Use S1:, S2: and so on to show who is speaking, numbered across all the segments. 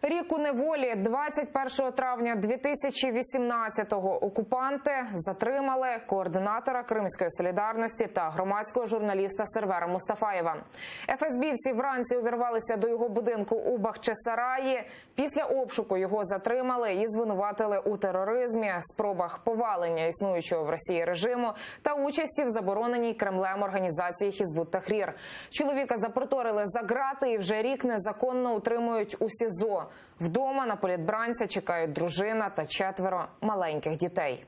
S1: Рік у неволі. 21 травня 2018-го окупанти затримали координатора Кримської солідарності та громадського журналіста Сервера Мустафаєва. ФСБівці вранці увірвалися до його будинку у Бахчисараї. Після обшуку його затримали і звинуватили у тероризмі, спробах повалення існуючого в Росії режиму та участі в забороненій Кремлем організації Хізбут Тахрір. Чоловіка запроторили за ґрати і вже рік незаконно утримують у СІЗО. Вдома на політбранця чекають дружина та 4 маленьких дітей.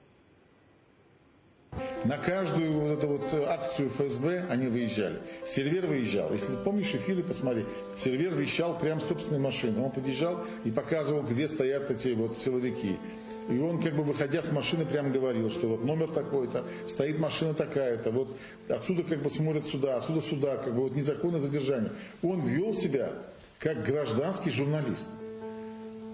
S2: На каждую вот эту вот акцию ФСБ они выезжали. Сервер выезжал. Если ты помнишь эфиры, посмотри. Сервер вещал прям собственной машиной. Он подъезжал и показывал, где стоят эти вот силовики. И он, как бы выходя с машины, прям говорил, что вот номер такой-то, стоит машина такая-то, вот отсюда как бы смотрят сюда, отсюда сюда, как бы вот незаконное задержание. Он вел себя как гражданский журналист,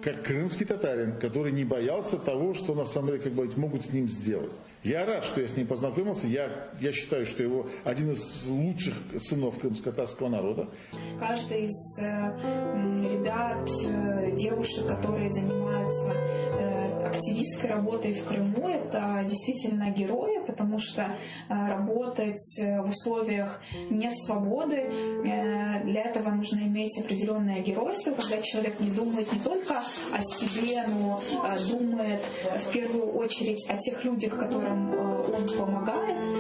S2: как крымский татарин, который не боялся того, что на самом деле как бы могут с ним сделать. Я рад, что я с ним познакомился. Я считаю, что его один из лучших сынов крымско-татарского народа.
S3: Каждый из ребят, девушек, которые занимаются активистской работой в Крыму, это действительно герои, потому что работать в условиях несвободы, для этого нужно иметь определенное геройство, когда человек не думает не только о себе, но думает в первую очередь о тех людях, которым он помогает.